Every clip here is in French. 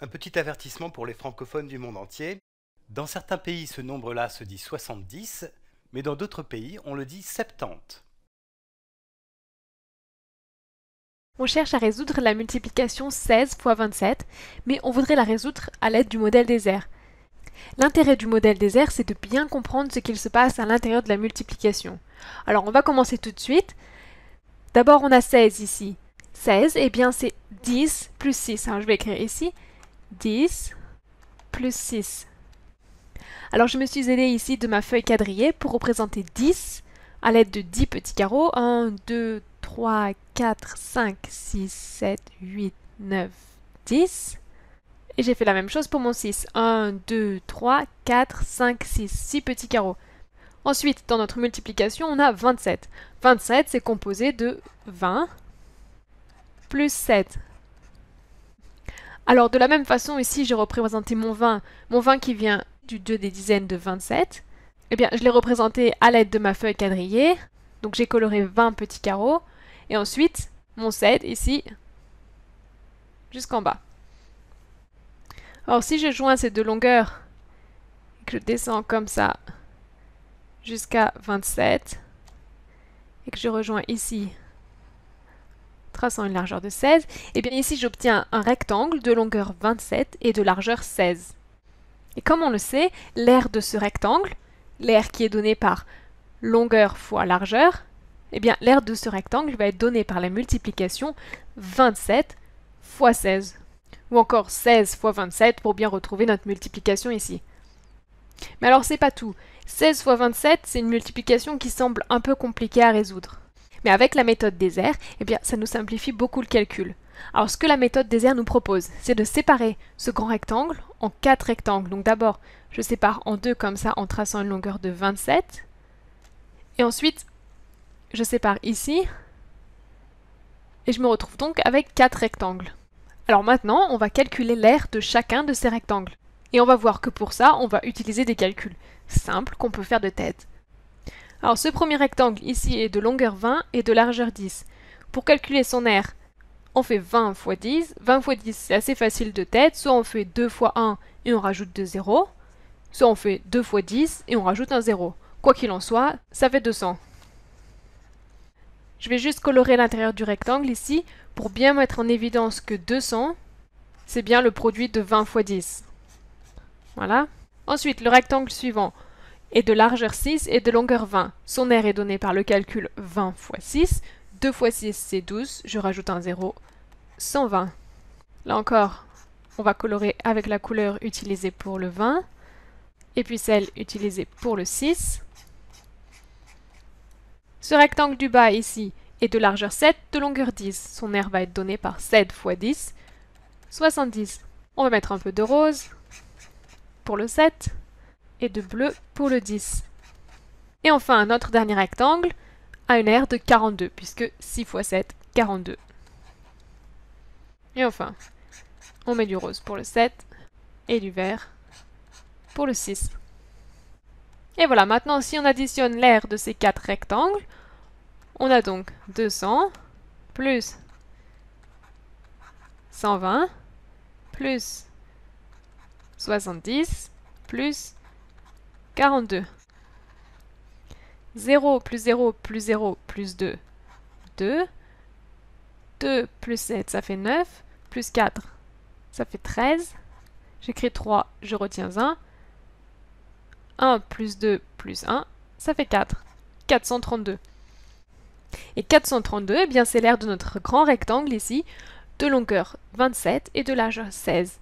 Un petit avertissement pour les francophones du monde entier. Dans certains pays, ce nombre-là se dit 70, mais dans d'autres pays, on le dit 70. On cherche à résoudre la multiplication 16 fois 27, mais on voudrait la résoudre à l'aide du modèle des airs. L'intérêt du modèle des airs, c'est de bien comprendre ce qu'il se passe à l'intérieur de la multiplication. Alors on va commencer tout de suite. D'abord on a 16 ici. 16, eh bien c'est 10 plus 6. Alors je vais écrire ici 10 plus 6. Alors je me suis aidée ici de ma feuille quadrillée pour représenter 10 à l'aide de 10 petits carreaux. 1, 2, 3, 4, 5, 6, 7, 8, 9, 10. Et j'ai fait la même chose pour mon 6. 1, 2, 3, 4, 5, 6. 6 petits carreaux. Ensuite, dans notre multiplication, on a 27. 27, c'est composé de 20 plus 7. Alors, de la même façon, ici, j'ai représenté mon 20 qui vient du 2 des dizaines de 27. Eh bien, je l'ai représenté à l'aide de ma feuille quadrillée. Donc, j'ai coloré 20 petits carreaux. Et ensuite, mon 7, ici, jusqu'en bas. Alors, si je joins ces deux longueurs, et que je descends comme ça, jusqu'à 27, et que je rejoins ici, traçant une largeur de 16, et bien ici j'obtiens un rectangle de longueur 27 et de largeur 16. Et comme on le sait, l'aire de ce rectangle, l'aire qui est donnée par longueur fois largeur, eh bien l'aire de ce rectangle va être donnée par la multiplication 27 fois 16. Ou encore 16 fois 27 pour bien retrouver notre multiplication ici. Mais alors c'est pas tout. 16 fois 27, c'est une multiplication qui semble un peu compliquée à résoudre. Mais avec la méthode des airs, eh bien, ça nous simplifie beaucoup le calcul. Alors ce que la méthode des airs nous propose, c'est de séparer ce grand rectangle en 4 rectangles. Donc d'abord, je sépare en 2 comme ça en traçant une longueur de 27. Et ensuite, je sépare ici. Et je me retrouve donc avec 4 rectangles. Alors maintenant, on va calculer l'aire de chacun de ces rectangles. Et on va voir que pour ça, on va utiliser des calculs simples qu'on peut faire de tête. Alors ce premier rectangle ici est de longueur 20 et de largeur 10. Pour calculer son aire, on fait 20 fois 10. 20 fois 10, c'est assez facile de tête. Soit on fait 2 fois 1 et on rajoute 2 zéros. Soit on fait 2 fois 10 et on rajoute un zéro. Quoi qu'il en soit, ça fait 200. Je vais juste colorer l'intérieur du rectangle ici pour bien mettre en évidence que 200, c'est bien le produit de 20 fois 10. Voilà. Ensuite, le rectangle suivant est de largeur 6 et de longueur 20. Son aire est donnée par le calcul 20 fois 6. 2 fois 6, c'est 12. Je rajoute un 0. 120. Là encore, on va colorer avec la couleur utilisée pour le 20. Et puis celle utilisée pour le 6. Ce rectangle du bas ici est de largeur 7, de longueur 10. Son aire va être donnée par 7 fois 10. 70. On va mettre un peu de rose pour le 7 et de bleu pour le 10. Et enfin, notre dernier rectangle a une aire de 42, puisque 6 fois 7, 42. Et enfin, on met du rose pour le 7 et du vert pour le 6. Et voilà, maintenant si on additionne l'aire de ces 4 rectangles, on a donc 200 plus 120 plus 70 plus 42. 0 plus 0 plus 0 plus 2, 2. 2 plus 7, ça fait 9. Plus 4, ça fait 13. J'écris 3, je retiens 1. 1 plus 2 plus 1, ça fait 4. 432. Et 432, eh bien c'est l'aire de notre grand rectangle ici, de longueur 27 et de largeur 16.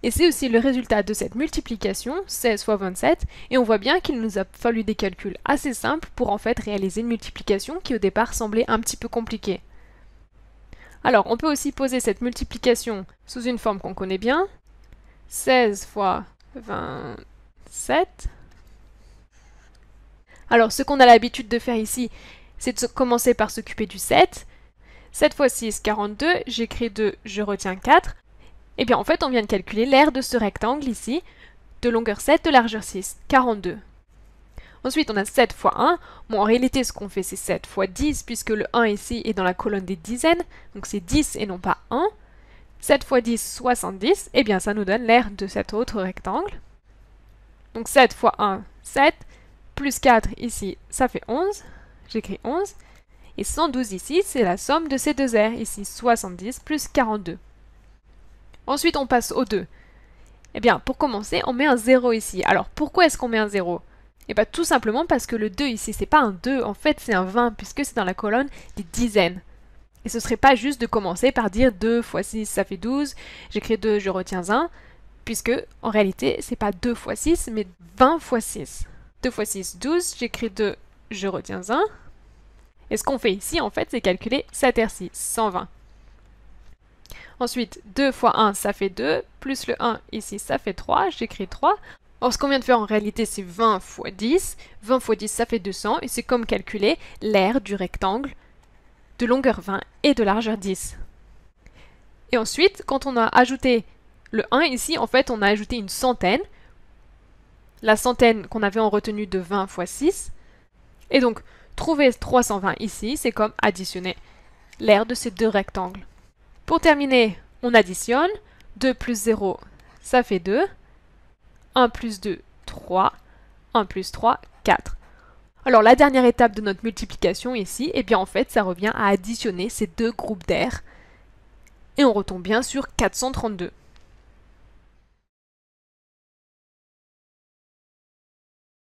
Et c'est aussi le résultat de cette multiplication, 16 fois 27, et on voit bien qu'il nous a fallu des calculs assez simples pour en fait réaliser une multiplication qui au départ semblait un petit peu compliquée. Alors, on peut aussi poser cette multiplication sous une forme qu'on connaît bien. 16 fois 27. Alors, ce qu'on a l'habitude de faire ici, c'est de commencer par s'occuper du 7. 7 fois 6, 42. J'écris 2, je retiens 4. Et bien, en fait, on vient de calculer l'aire de ce rectangle ici, de longueur 7, de largeur 6, 42. Ensuite, on a 7 fois 1. Bon, en réalité, ce qu'on fait, c'est 7 fois 10, puisque le 1 ici est dans la colonne des dizaines. Donc, c'est 10 et non pas 1. 7 fois 10, 70, eh bien ça nous donne l'aire de cet autre rectangle. Donc 7 fois 1, 7, plus 4 ici, ça fait 11, j'écris 11, et 112 ici, c'est la somme de ces deux aires, ici 70 plus 42. Ensuite on passe au 2. Eh bien pour commencer, on met un 0 ici. Alors pourquoi est-ce qu'on met un 0? Eh bien tout simplement parce que le 2 ici, c'est pas un 2, en fait c'est un 20, puisque c'est dans la colonne des dizaines. Et ce serait pas juste de commencer par dire 2 fois 6, ça fait 12, j'écris 2, je retiens 1, puisque en réalité, c'est pas 2 fois 6, mais 20 fois 6. 2 fois 6, 12, j'écris 2, je retiens 1. Et ce qu'on fait ici, en fait, c'est calculer cette aire-ci, 120. Ensuite, 2 fois 1, ça fait 2, plus le 1 ici, ça fait 3, j'écris 3. Or, ce qu'on vient de faire en réalité, c'est 20 fois 10. 20 fois 10, ça fait 200, et c'est comme calculer l'aire du rectangle de longueur 20 et de largeur 10. Et ensuite, quand on a ajouté le 1 ici, en fait, on a ajouté une centaine. La centaine qu'on avait en retenue de 20 fois 6. Et donc, trouver 320 ici, c'est comme additionner l'aire de ces deux rectangles. Pour terminer, on additionne. 2 plus 0, ça fait 2. 1 plus 2, 3. 1 plus 3, 4. Alors la dernière étape de notre multiplication ici, eh bien en fait ça revient à additionner ces deux groupes d'aires et on retombe bien sur 432.